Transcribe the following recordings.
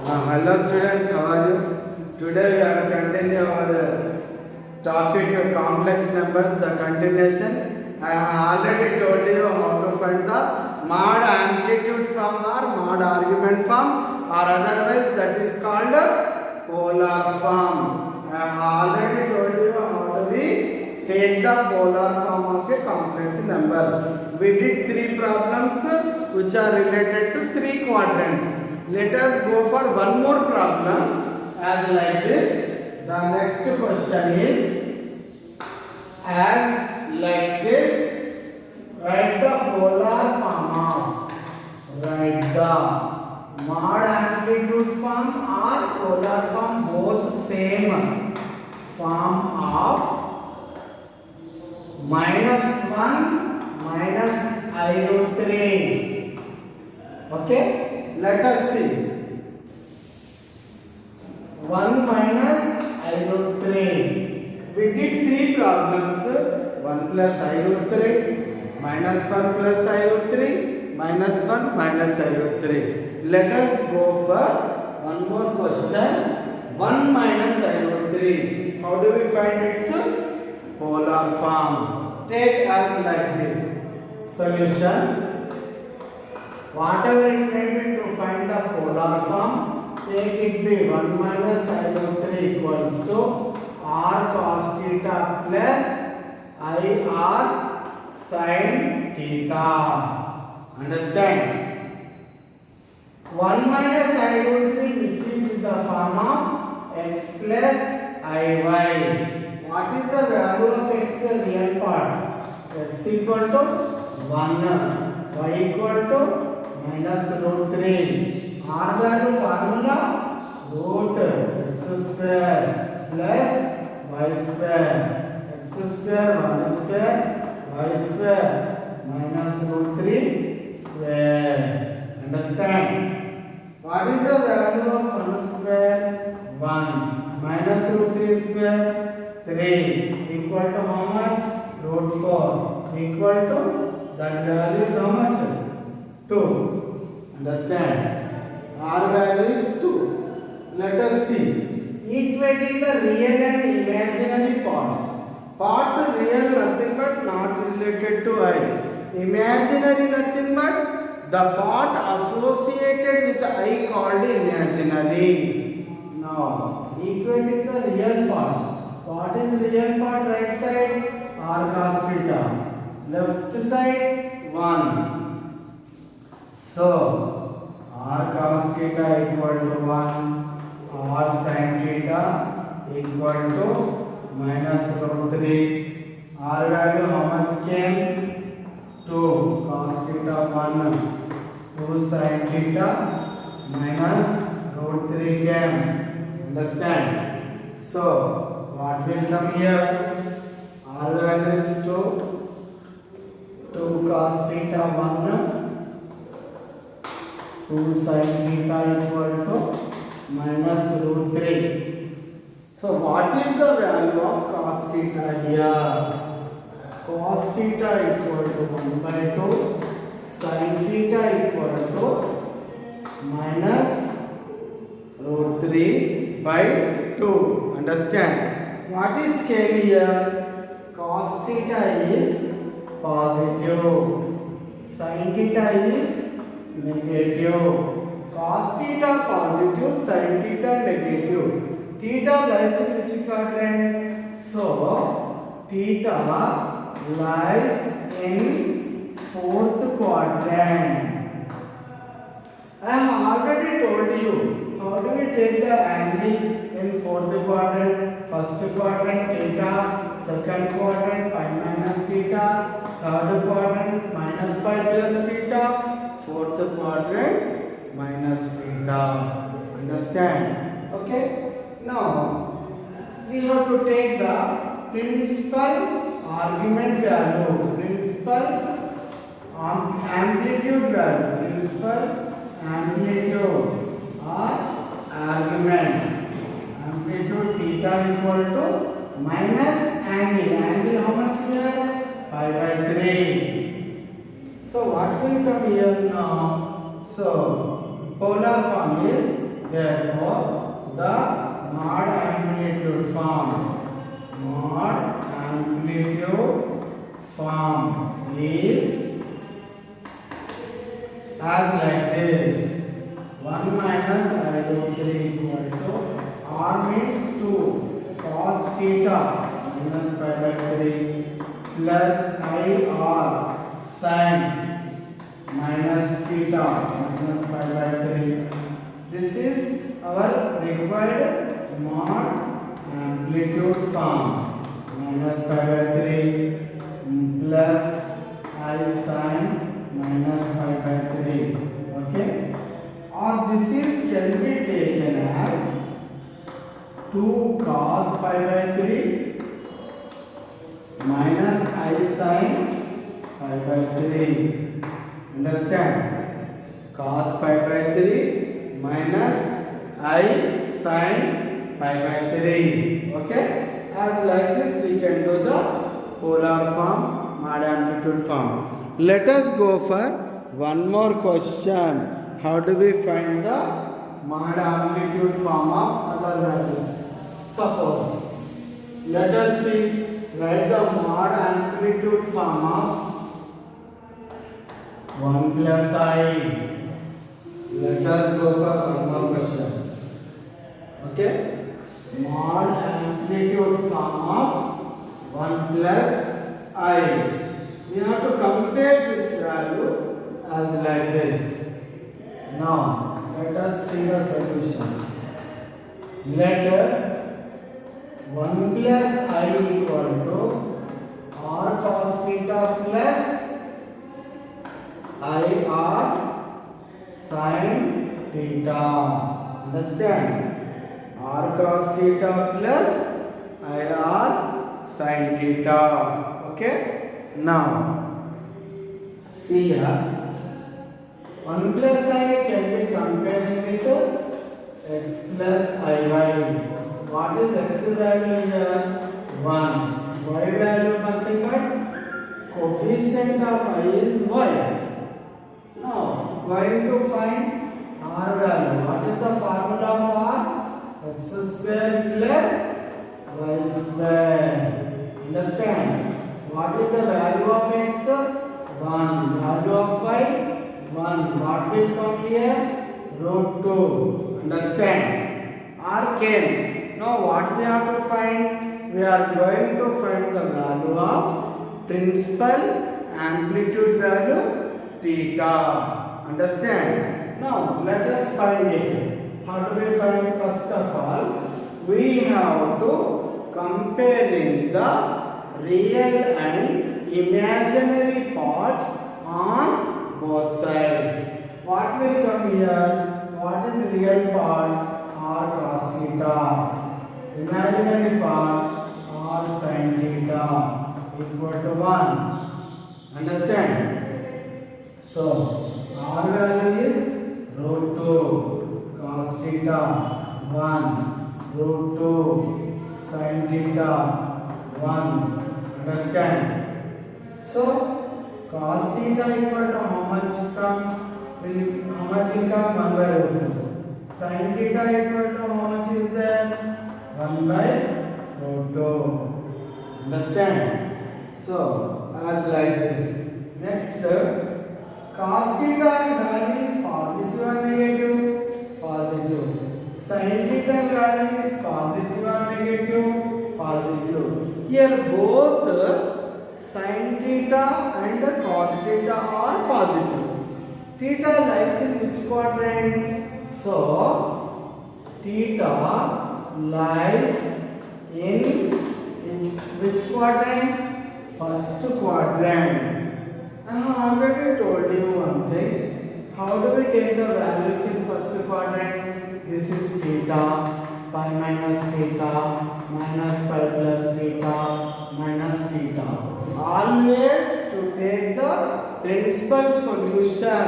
Hello students, how are you? Today we are continuing our topic complex numbers, the continuation. I have already told you how to find the mod amplitude form or mod argument form, or otherwise that is called polar form. I have already told you how do we take the polar form of a complex number. We did three problems which are related to three quadrants. Let us go for one more problem as like this. The next question is as like this. Write the polar form of. Write the mod amplitude form or polar form, both same form of -1 minus I root 3. Okay. Let us see. 1 minus I root 3. We did three problems. 1 plus I root 3, minus 1 plus I root 3, minus 1 minus I root 3. Let us go for one more question. 1 minus I root 3. How do we find its polar form? Take as like this. Solution. Whatever it may be, to find the polar form, take it be 1 minus I root 3 equals to r cos theta plus I r sin theta. Understand? 1 minus I root 3 which is in the form of x plus iy. What is the value of x, the real part? X equal to 1, y equal to minus root 3. R value formula root x square plus y square. X square 1 square y square minus root 3 square. Understand? What is the value of 1 square? 1 minus root 3 square 3 equal to how much? Root 4 equal to that value is how much? 2. Understand? R value is 2. Let us see. Equating the real and imaginary parts. Part real nothing but not related to I. Imaginary nothing but the part associated with I called imaginary. Now, equating the real parts. What is real part? Right side r cos theta. Left side 1. So, r cos theta equal to 1, r sin theta equal to minus root 3. R value how much came? 2. Cos theta 1, 2 sin theta minus root 3 came. Understand? So, what will come here? R value is 2. 2 cos theta 1. 2 sin theta equal to minus root 3. So what is the value of cos theta here? Cos theta equal to 1 by 2. Sin theta equal to minus root 3 by 2. Understand? What is came here? Cos theta is positive. Sin theta is negative. Cos theta positive, sin theta negative. Theta lies in which quadrant? So, theta lies in fourth quadrant. I have already told you how do we take the angle in fourth quadrant. First quadrant theta, second quadrant pi minus theta, third quadrant minus pi plus theta, fourth quadrant minus theta. Understand? Okay. Now we have to take the principal argument value, principal amplitude value, principal amplitude or argument. Amplitude theta equal to minus angle. Angle how much here? Pi by 3. So what will come here now? So polar form is Therefore, the mod amplitude form is as like this. 1 minus I root 3 equal to R means 2 cos theta minus pi by 3 plus IR sin minus theta minus pi by 3. This is our required mod amplitude form. Minus pi by 3 plus I sin minus pi by 3. Okay? Or this is can be taken as 2 cos pi by 3 minus I sin pi by 3. Understand? Cos pi by 3 minus I sin pi by 3. Okay? As like this we can do the polar form, mod amplitude form. Let us go for one more question. How do we find the mod amplitude form of other values? Suppose, let us see, write the mod amplitude form of 1 plus I. Let us go for one more question. Okay? Mod amplitude form of 1 plus I. We have to compare this value as like this. Now, let us see the solution. Let 1 plus I equal to R cos theta plus IR sin theta. Understand? R cos theta plus IR sin theta. Okay? Now, see here. 1 plus I can be compared with x plus iy. What is x value here? 1. Y value nothing but coefficient of I is y. Now, going to find R value. What is the formula for x square plus y square? Understand? What is the value of x? 1. Value of y? 1. What will come here? Root 2. Understand? R came. Now what we have to find? We are going to find the value of principal amplitude value theta. Understand? Now let us find it. How do we find? First of all, we have to comparing the real and imaginary parts on both sides. What will come here? What is real part? R cos theta. Imaginary part R sin theta equal to 1. Understand? So R value is root 2 cos theta 1, root 2 sin theta 1. Understand? So cos theta equal to how much come? How much will come? 1 by root 2. Sin theta equal to how much is there? 1 by root 2. Understand? So as like this. Next, cos theta value is positive or negative? Positive. Sin theta value is positive or negative? Positive. Here both sin theta and cos theta are positive. Theta lies in which quadrant? So, theta lies in which quadrant? First quadrant. I have already told you one thing. How do we take the values in first quadrant? This is theta, pi minus theta, minus pi plus theta, minus theta. Always to take the principal solution,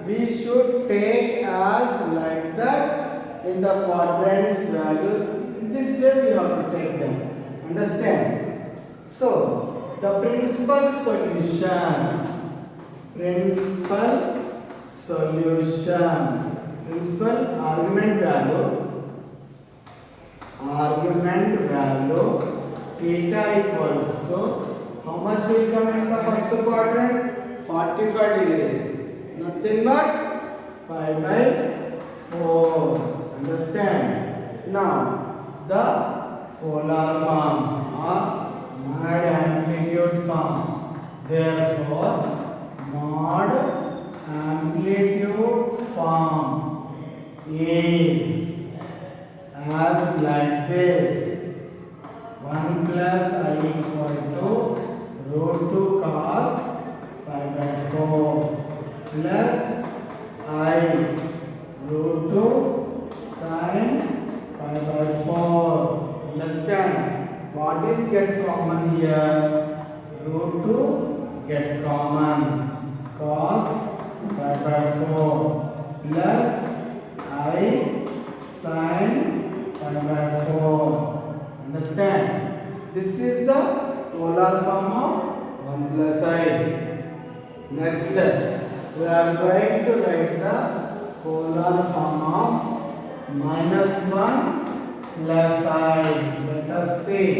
we should take as like that in the quadrants values. This way we have to take them. Understand? So, the principal solution principal argument value theta equals to how much will come in the first quadrant? 45 degrees. Nothing but pi by 4. Understand? Now the polar form or mod amplitude form. Therefore, mod amplitude form is as like this: 1 plus I equal to root 2 cos pi by 4 plus I root 2 sin pi by 4. Understand? What is get common here? Root 2 get common. Cos pi by 4 plus I sin pi by 4. Understand? This is the polar form of 1 plus I. Next, we are going to write the polar form of minus 1 plus I. Let us see.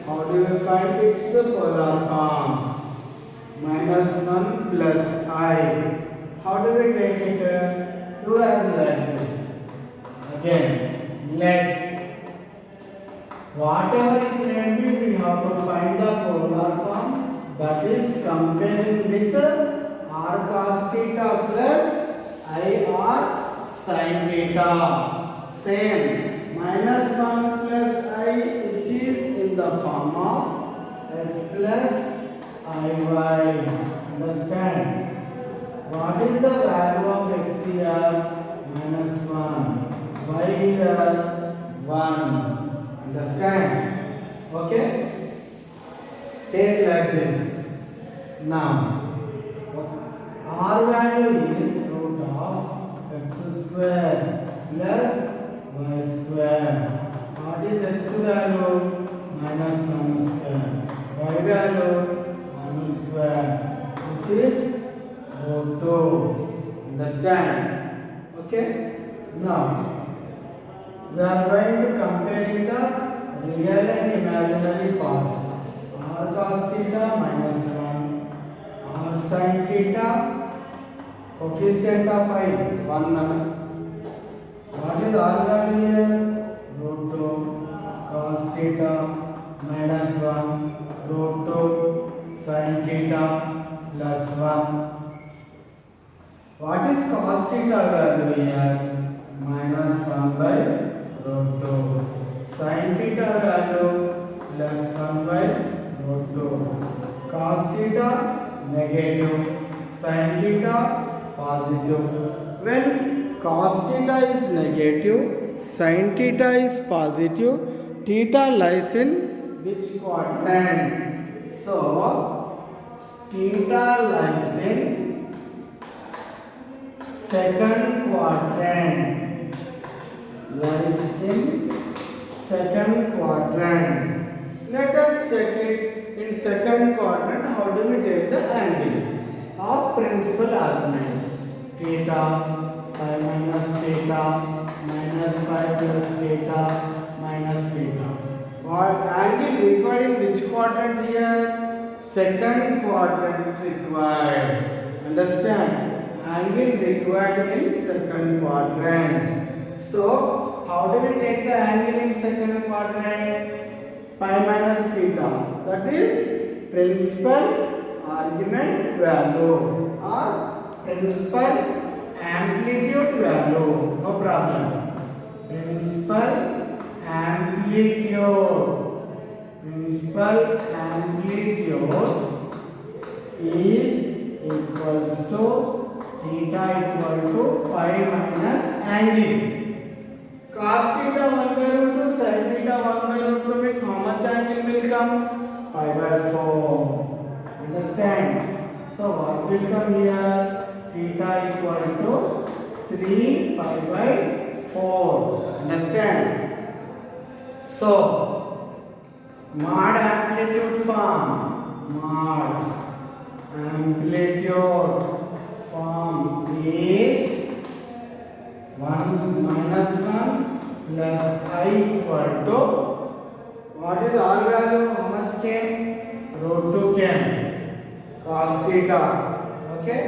How do we find its polar form? Minus 1 plus I. How do we take it? Do as like this. Again, let whatever it may be, we have to find the polar form, that is comparing with r cos theta plus I r sin theta. Same, minus 1 plus I, which is in the form of x plus iy. Understand? What is the value of x here? Minus 1. Y here 1. Understand? Okay? Take like this. Now, r value is root of x square plus y square. What is x value? Minus 1 square. Y value 1 square, which is root 2. Understand? Okay? Now, we are going to comparing the real and imaginary parts. R cos theta minus 1, R sin theta, coefficient of I 1. What is R value here? Root 2 cos theta minus 1 root 2 sin theta plus 1. What is cos theta value here? Minus 1 by root 2. Sin theta value plus 1 by root 2. Cos theta negative, sin theta positive. When cos theta is negative, sin theta is positive, theta lies in which quadrant? So, theta lies in second quadrant. Lies in second quadrant. Let us check it in second quadrant. How do we take the angle of principal argument? Theta, pi minus theta, minus pi plus theta, minus theta. What angle required in which quadrant here? Second quadrant required. Understand? Angle required in second quadrant. So, how do we take the angle in second quadrant? Pi minus theta. That is principal argument value or principal amplitude value. No problem. Principal amplitude. Principal amplitude is equals to theta equal to pi minus angle. Cos theta 1 by root 2, sin theta 1 by root 2 means how much angle will come? Pi by 4. Understand? So what will come here? Theta equal to 3 pi by 4. Understand? So mod amplitude form. Mod amplitude form is 1 minus 1 plus I equal to, what is R value? How much came? Root 2 came. Cos theta. Okay?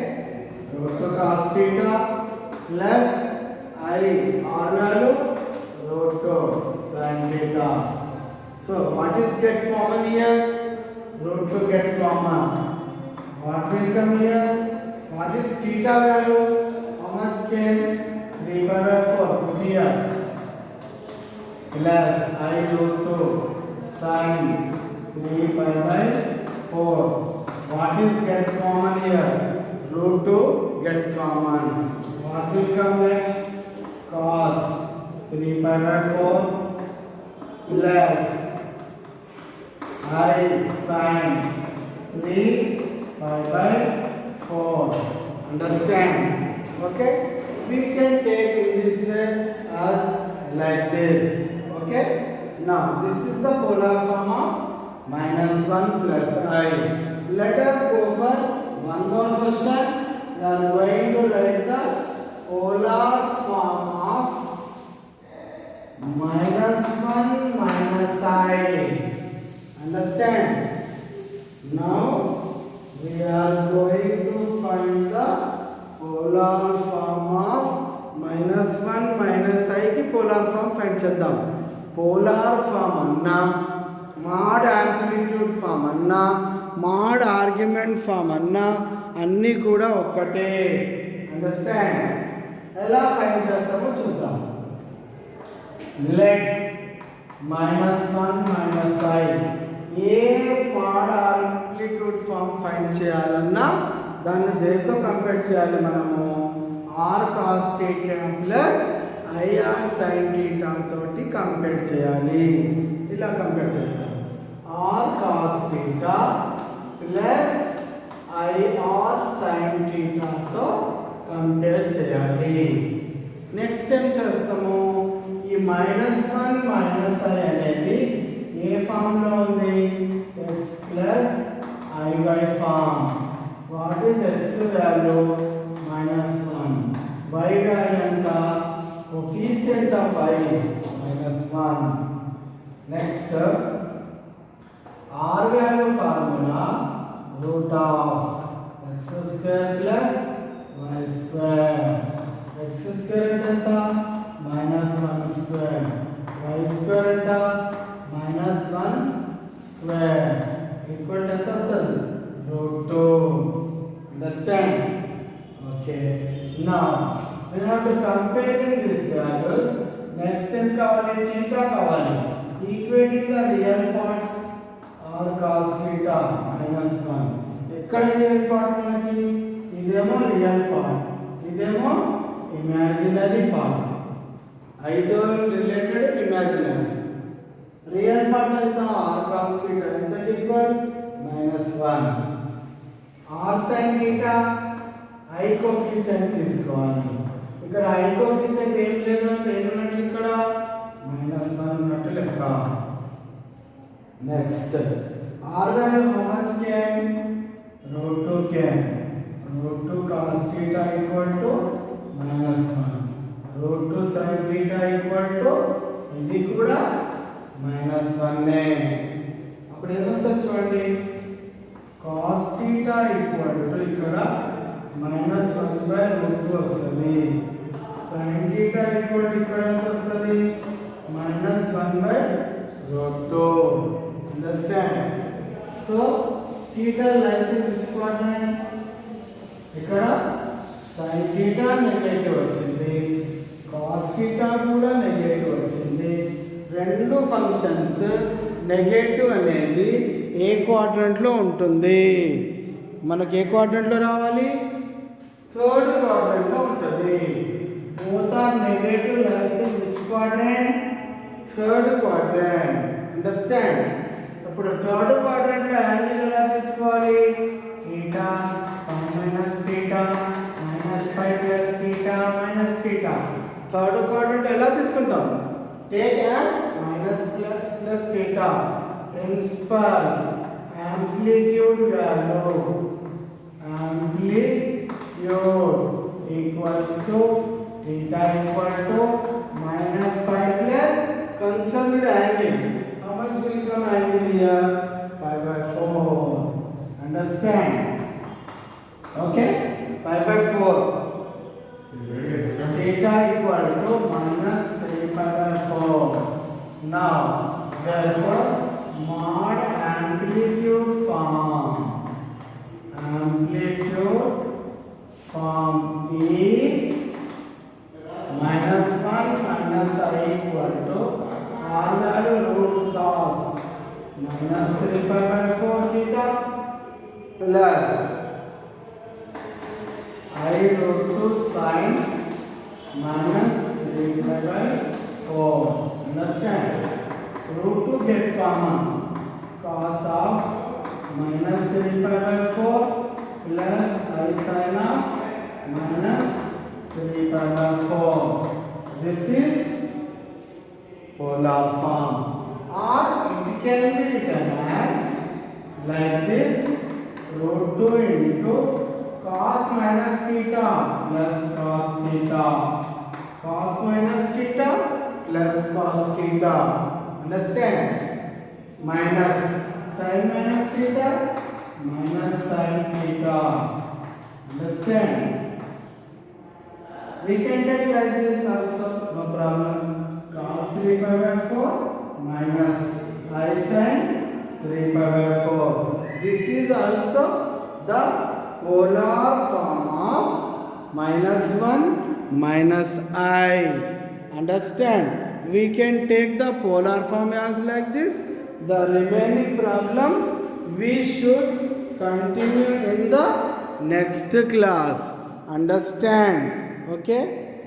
Root 2 cos theta plus I, R value? Root 2 sin theta. So what is get common here? Root 2 get common. What will come here? What is theta value? How much came? 3 pi by 4. Put here. Plus I root 2 sin 3 pi by 4. What is get common here? Root 2 get common. What will come next? Cos 3 pi by 4 plus I sin 3 pi by 4. Understand? Okay? We can take in this way as like this. Okay? Now this is the polar form of minus 1 plus I. Let us go for one more question. We are going to write the polar form of minus 1 minus I. Understand? Now we are going to find the polar form of minus 1 minus I की polar form find చేద్దాం. polar form అన్నా mod amplitude form అన్నా mod argument form అన్నా అన్నీ కూడా ఒక్కటే. Understand? ఎలా find చేస్తామో చూద్దాం. let minus 1 minus I A mod amplitude form find చేయాలన్నా దాన్ని దేంతో కంపేర్ చేయాలి మనము? r cos theta plus ir sin theta తోటి కంపేర్ చేయాలి. ఇలా కంపేర్ చేద్దాం. r cos theta plus ir sin theta తో కంపేర్ చేయాలి. నెక్స్ట్ ఏం చేస్తాము? ఈ మైనస్ 1 మైనస్ I అనేది ఏ ఫామ్ లో ఉంది? x plus iy form. What is x value? minus 1. Y value anta? Coefficient of I minus 1. Next, R value formula root of x square plus y square. X square anta? minus 1 square. Y square anta? minus 1 square. Equal to anta? root 2. Understand? Okay. Now we have to comparing these values. Next time kavali theta kavali. Equating the real parts r cos theta minus 1. ekkada real part manaki? idemo real part, idemo imaginary part. Either related imaginary. Real part anta? r cos theta enta equal minus 1. r sin theta I coefficient తీసుకోవాలి. ఇక్కడ I coefficient ఏం లేదు అంటే ఏమన్నట్టు? ఇక్కడ -1 ఉన్నట్టు లెక్క. Next r value how much came? root 2 came. root 2 cos theta equal to -1. root 2 sin theta equal to ఇది కూడా -1 అప్పుడు ఏమొస్తుంది చూడండి. cos theta equal to ఇక్కడ minus 1 by root 2 వస్తుంది. sin theta equal to ఇక్కడ ఎంత వస్తుంది? minus 1 by root 2. Understand? So theta lies in which quadrant? ఇక్కడ sin theta నెగటివ్ వచ్చింది, cos theta కూడా నెగటివ్ వచ్చింది. రెండు ఫంక్షన్స్ నెగటివ్ అనేది ఏ క్వాడ్రంట్లో ఉంటుంది? మనకి ఏ క్వాడ్రంట్లో రావాలి? థర్డ్ క్వాడ్రంట్లో ఉంటుంది. both are negative lies in which quadrant? Third quadrant. Understand? ఇప్పుడు థర్డ్ క్వాడ్రంట్లో యాంగిల్ ఎలా తీసుకోవాలి? theta minus theta minus phi plus theta minus theta. Third quadrant ఎలా తీసుకుంటాం? take as minus plus theta. Principal amplitude value equals to theta equal to minus pi plus conserved angle. How much will come angle here? Pi by 4. Understand? Okay? Pi by 4. Theta equal to minus 3 pi by 4. Now, therefore, mod amplitude form is minus 1 minus I equal to R root cos minus 3 pi by 4 theta plus I root 2 sin minus 3 pi by 4. Understand? Root 2 get common. Cos of minus 3 pi by 4 plus I sin of minus 3 pi by 4. This is polar form. Or it can be written as like this, root 2 into cos minus theta plus cos theta. Cos minus theta plus cos theta. Understand? Minus sin minus theta minus sin theta. Understand? We can take like this also, no problem. Cos 3 pi by 4 minus I sin 3 pi by 4. This is also the polar form of minus 1 minus I. Understand? We can take the polar form as like this. The remaining problems we should continue in the next class. Understand? Okay?